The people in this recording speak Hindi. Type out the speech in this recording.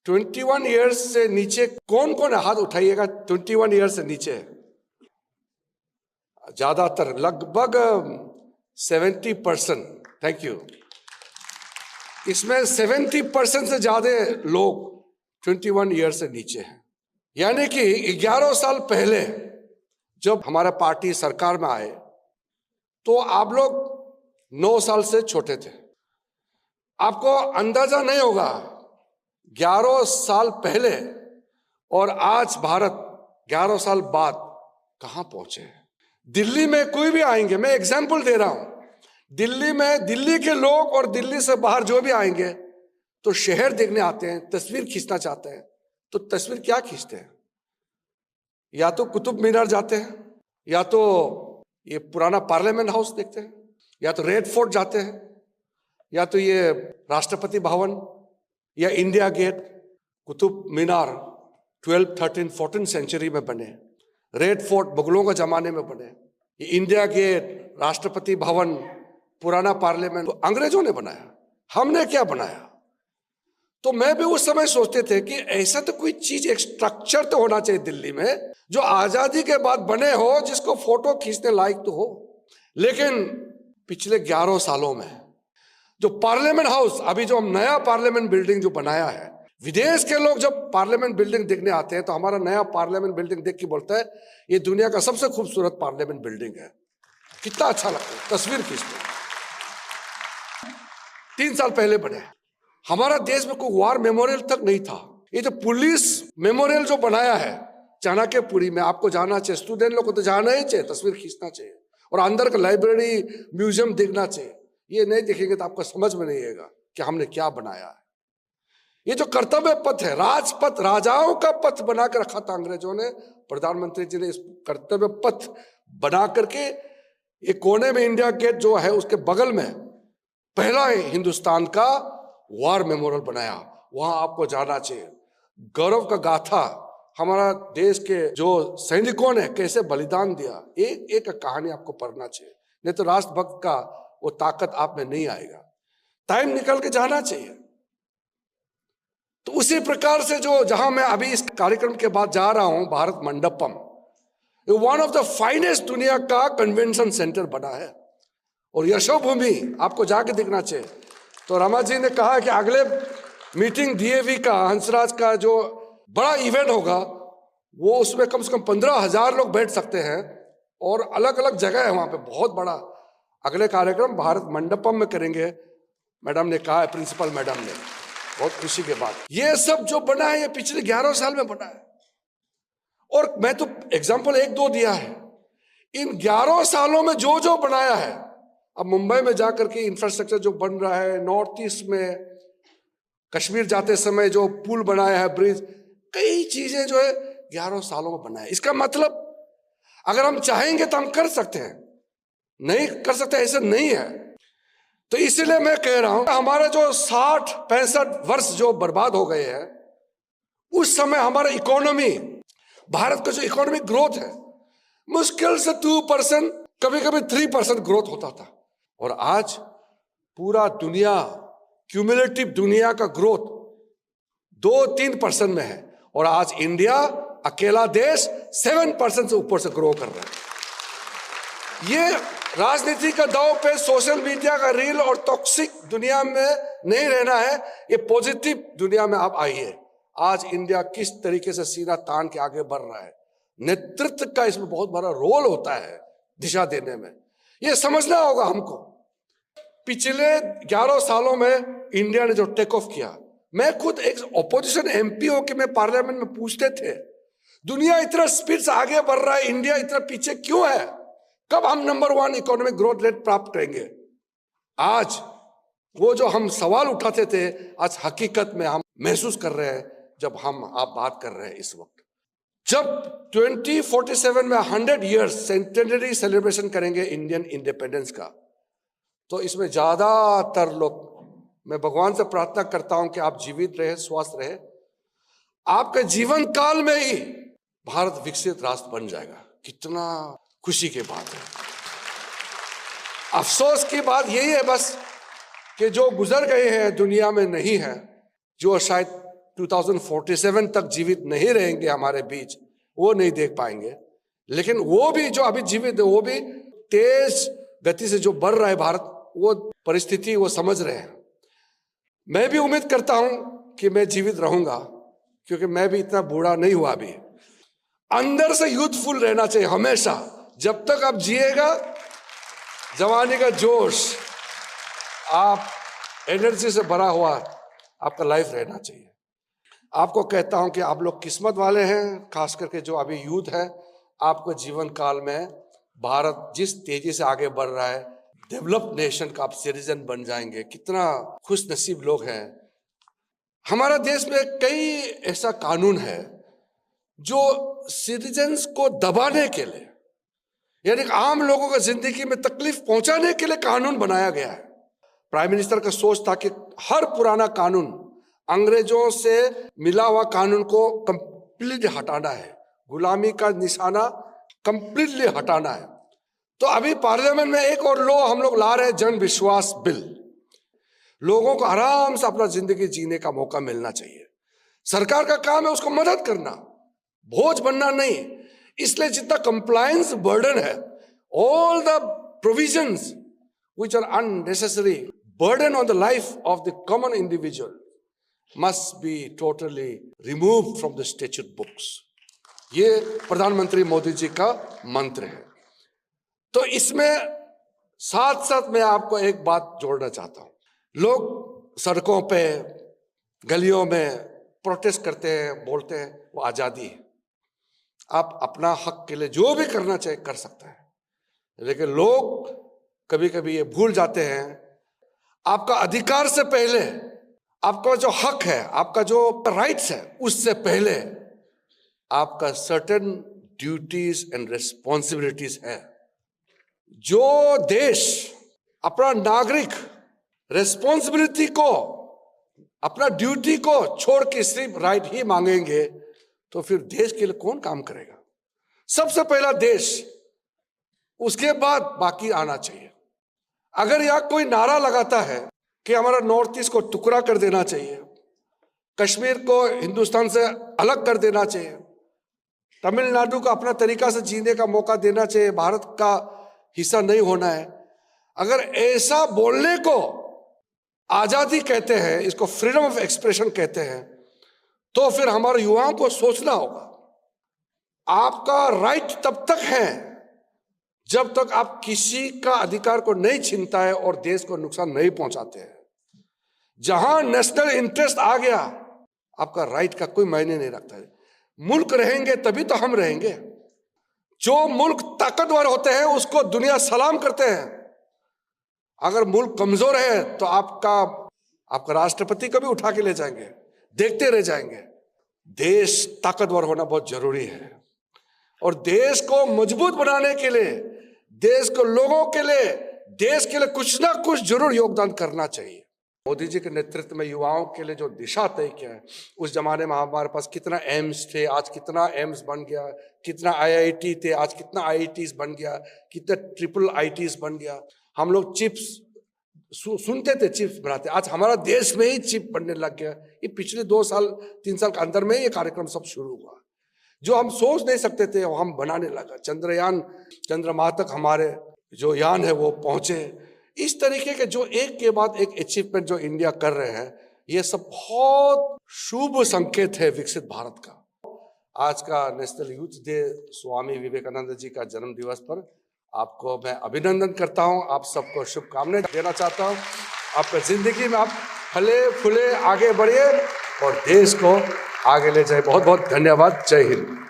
21 ईयर्स से नीचे कौन कौन है? हाथ उठाइएगा। 21 ईयर्स से नीचे ज्यादातर, लगभग 70%। Thank you. इसमें 70% से ज्यादा लोग 21 ईयर्स से नीचे हैं। यानी कि 11 साल पहले जब हमारा पार्टी सरकार में आए तो आप लोग 9 साल से छोटे थे। आपको अंदाजा नहीं होगा 11 साल पहले और आज भारत 11 साल बाद कहां पहुंचे हैं। दिल्ली में कोई भी आएंगे, मैं एग्जाम्पल दे रहा हूं, दिल्ली में दिल्ली के लोग और दिल्ली से बाहर जो भी आएंगे तो शहर देखने आते हैं, तस्वीर खींचना चाहते हैं। तो तस्वीर क्या खींचते हैं? या तो कुतुब मीनार जाते हैं, या तो ये पुराना पार्लियामेंट हाउस देखते हैं, या तो रेड फोर्ट जाते हैं, या तो ये राष्ट्रपति भवन या India gate. Qutub Minar 12, 13, 14 century में बने, रेड फोर्ट मुगलों के जमाने में बने, ये इंडिया गेट, राष्ट्रपति भवन, पुराना पार्लियामेंट तो अंग्रेजों ने बनाया। हमने क्या बनाया? तो मैं भी उस समय सोचते थे कि ऐसा तो कोई चीज, एक स्ट्रक्चर तो होना चाहिए दिल्ली में जो आजादी के बाद बने हो, जिसको फोटो खींचने लायक तो हो। लेकिन पिछले 11 सालों में जो पार्लियामेंट हाउस, अभी जो हम नया पार्लियामेंट बिल्डिंग जो बनाया है, विदेश के लोग जब पार्लियामेंट बिल्डिंग देखने आते हैं तो हमारा नया पार्लियामेंट बिल्डिंग देख के बोलता है ये दुनिया का सबसे खूबसूरत पार्लियामेंट बिल्डिंग है। कितना अच्छा लगता है, तस्वीर खींचते हैं। 3 साल पहले बने। हमारा देश में कोई वार मेमोरियल तक नहीं था। ये जो पुलिस मेमोरियल जो बनाया है चाणक्यपुरी में, आपको जाना चाहिए, स्टूडेंट लोग को तो जाना ही चाहिए, तस्वीर खींचना चाहिए और अंदर का लाइब्रेरी म्यूजियम देखना चाहिए। ये नहीं देखेंगे तो आपको समझ में नहीं आएगा कि हमने क्या बनाया है। ये जो कर्तव्य पथ है, राजपथ, राजाओं का पथ बना कर रखा था अंग्रेजों ने, प्रधानमंत्री जी ने इस कर्तव्य पथ बना करके ये कोने में इंडिया गेट जो है उसके बगल में पहला हिंदुस्तान का वार मेमोरियल बनाया। वहां आपको जाना चाहिए। गौरव का गाथा, हमारा देश के जो सैनिकों ने कैसे बलिदान दिया, एक एक कहानी आपको पढ़ना चाहिए, नहीं तो राष्ट्रभक्त का वो ताकत आप में नहीं आएगा। टाइम निकल के जाना चाहिए। तो उसी प्रकार से जो जहां मैं अभी इस कार्यक्रम के बाद जा रहा हूं, Bharat Mandapam, one of the finest दुनिया का कन्वेंशन सेंटर बना है और यशोभूमि आपको जाके देखना चाहिए। तो रमा जी ने कहा कि अगले मीटिंग डीएवी का, हंसराज का जो बड़ा इवेंट होगा वो, उसमें कम से कम 15,000 लोग बैठ सकते हैं और अलग अलग जगह है वहां पे, बहुत बड़ा। अगले कार्यक्रम भारत मंडपम में करेंगे, मैडम ने कहा है, प्रिंसिपल मैडम ने, बहुत खुशी के बात। ये सब जो बना है ये पिछले 11 साल में बना है और मैं तो एग्जाम्पल 1-2 दिया है। इन 11 सालों में जो जो बनाया है, अब मुंबई में जाकर के इंफ्रास्ट्रक्चर जो बन रहा है, नॉर्थ ईस्ट में कश्मीर जाते समय जो पुल बनाया है, ब्रिज, कई चीजें जो है 11 सालों में बनाया है। इसका मतलब अगर हम चाहेंगे तो हम कर सकते हैं, नहीं कर सकते ऐसा नहीं है। तो इसीलिए मैं कह रहा हूं, हमारे जो 60-65 वर्ष जो बर्बाद हो गए हैं, उस समय हमारा इकोनॉमी, भारत का जो इकोनॉमिक ग्रोथ है, मुश्किल से 2%, कभी कभी 3% ग्रोथ होता था। और आज पूरा दुनिया, क्यूमुलेटिव दुनिया का ग्रोथ 2-3% में है और आज इंडिया अकेला देश 7% से ऊपर से ग्रो कर रहा है। ये राजनीति का दाव पे, सोशल मीडिया का रील और टॉक्सिक दुनिया में नहीं रहना है, ये पॉजिटिव दुनिया में आप आइए। आज इंडिया किस तरीके से सीना तान के आगे बढ़ रहा है, नेतृत्व का इसमें बहुत बड़ा रोल होता है दिशा देने में, ये समझना होगा हमको। पिछले 11 सालों में इंडिया ने जो टेक ऑफ किया, मैं खुद एक ऑपोजिशन एमपी हो के मैं पार्लियामेंट में पूछते थे, दुनिया इतना स्पीड से आगे बढ़ रहा है, इंडिया इतना पीछे क्यों है, कब हम नंबर 1 इकोनॉमिक ग्रोथ रेट प्राप्त करेंगे। आज वो जो हम सवाल उठाते थे, आज हकीकत में हम महसूस कर रहे हैं जब हम आप बात कर रहे हैं। इस वक्त जब 2047 में 100 ईयर्स सेंटेनरी सेलिब्रेशन करेंगे इंडियन इंडिपेंडेंस का, तो इसमें ज्यादातर लोग, मैं भगवान से प्रार्थना करता हूं कि आप जीवित रहे, स्वस्थ रहे, आपके जीवन काल में ही भारत विकसित राष्ट्र बन जाएगा। कितना खुशी की बात है। अफसोस की बात यही है बस कि जो गुजर गए हैं दुनिया में नहीं है, जो शायद 2047 तक जीवित नहीं रहेंगे हमारे बीच, वो नहीं देख पाएंगे। लेकिन वो भी जो अभी जीवित है, वो भी तेज गति से जो बढ़ रहा है भारत, वो परिस्थिति वो समझ रहे हैं। मैं भी उम्मीद करता हूं कि मैं जीवित रहूंगा, क्योंकि मैं भी इतना बूढ़ा नहीं हुआ अभी। अंदर से यूथफुल रहना चाहिए हमेशा। जब तक आप जिएगा, जवानी का जोश, आप एनर्जी से भरा हुआ आपका लाइफ रहना चाहिए। आपको कहता हूं कि आप लोग किस्मत वाले हैं, खास करके जो अभी यूथ है। आपको जीवन काल में भारत जिस तेजी से आगे बढ़ रहा है, डेवलप्ड नेशन का आप सिटीजन बन जाएंगे। कितना खुश नसीब लोग हैं। हमारा देश में कई ऐसा कानून है जो सिटीजन्स को दबाने के लिए, यानी आम लोगों को जिंदगी में तकलीफ पहुंचाने के लिए कानून बनाया गया है। प्राइम मिनिस्टर का सोच था कि हर पुराना कानून, अंग्रेजों से मिला हुआ कानून को कंप्लीटली हटाना है, गुलामी का निशाना कंप्लीटली हटाना है। तो अभी पार्लियामेंट में एक और लॉ हम लोग ला रहे हैं, जन विश्वास बिल। लोगों को आराम से अपना जिंदगी जीने का मौका मिलना चाहिए। सरकार का काम है उसको मदद करना, बोझ बनना नहीं। इसलिए जितना कंप्लायंस बर्डन है, all the provisions which are unnecessary burden on the life of the common individual must be totally removed from the statute books. ये प्रधानमंत्री मोदी जी का मंत्र है। तो इसमें साथ साथ मैं आपको एक बात जोड़ना चाहता हूं। लोग सड़कों पे, गलियों में प्रोटेस्ट करते हैं, बोलते हैं वो आजादी है, आप अपना हक के लिए जो भी करना चाहे कर सकता है। लेकिन लोग कभी कभी ये भूल जाते हैं, आपका अधिकार से पहले, आपका जो हक है, आपका जो राइट्स है, उससे पहले आपका सर्टेन ड्यूटीज एंड रिस्पॉन्सिबिलिटीज है। जो देश अपना नागरिक रिस्पॉन्सिबिलिटी को, अपना ड्यूटी को छोड़ के सिर्फ राइट ही मांगेंगे, तो फिर देश के लिए कौन काम करेगा? सबसे पहला देश, उसके बाद बाकी आना चाहिए। अगर यहां कोई नारा लगाता है कि हमारा नॉर्थ ईस्ट को टुकड़ा कर देना चाहिए, कश्मीर को हिंदुस्तान से अलग कर देना चाहिए, तमिलनाडु को अपना तरीका से जीने का मौका देना चाहिए, भारत का हिस्सा नहीं होना है, अगर ऐसा बोलने को आजादी कहते हैं, इसको फ्रीडम ऑफ एक्सप्रेशन कहते हैं, तो फिर हमारे युवाओं को सोचना होगा। आपका राइट तब तक है जब तक आप किसी का अधिकार को नहीं छीनता है और देश को नुकसान नहीं पहुंचाते हैं। जहां नेशनल इंटरेस्ट आ गया, आपका राइट का कोई मायने नहीं रखता है। मुल्क रहेंगे तभी तो हम रहेंगे। जो मुल्क ताकतवर होते हैं उसको दुनिया सलाम करते हैं। अगर मुल्क कमजोर है तो आपका राष्ट्रपति को भी उठा के ले जाएंगे, देखते रह जाएंगे। देश ताकतवर होना बहुत जरूरी है, और देश को मजबूत बनाने के लिए, देश को लोगों के लिए, देश के लिए कुछ ना कुछ जरूर योगदान करना चाहिए। मोदी जी के नेतृत्व में युवाओं के लिए जो दिशा तय किया है, उस जमाने में हमारे पास कितना एम्स थे, आज कितना एम्स बन गया, कितना आईआईटी थे, आज कितना आईआईटीज बन गया, कितना ट्रिपल आईटीज बन गया। हम लोग चिप्स सुनते थे, चिप्स बनाते, आज हमारा देश में ही चिप बनने लग गया। ये पिछले 2 साल 3 साल के अंदर में ये कार्यक्रम सब शुरू हुआ। जो हम सोच नहीं सकते थे वो हम बनाने लगा। चंद्रयान, चंद्रमा तक हमारे जो यान है वो पहुंचे। इस तरीके के जो एक के बाद एक अचीवमेंट जो इंडिया कर रहे हैं, ये सब बहुत शुभ संकेत है विकसित भारत का। आज का national youth day, Swami Vivekananda ji का जन्म दिवस पर आपको मैं अभिनंदन करता हूं, आप सबको शुभकामनाएं देना चाहता हूं। आपका जिंदगी में आप फले फूले आगे बढ़िए और देश को आगे ले जाए। बहुत बहुत धन्यवाद। जय हिंद।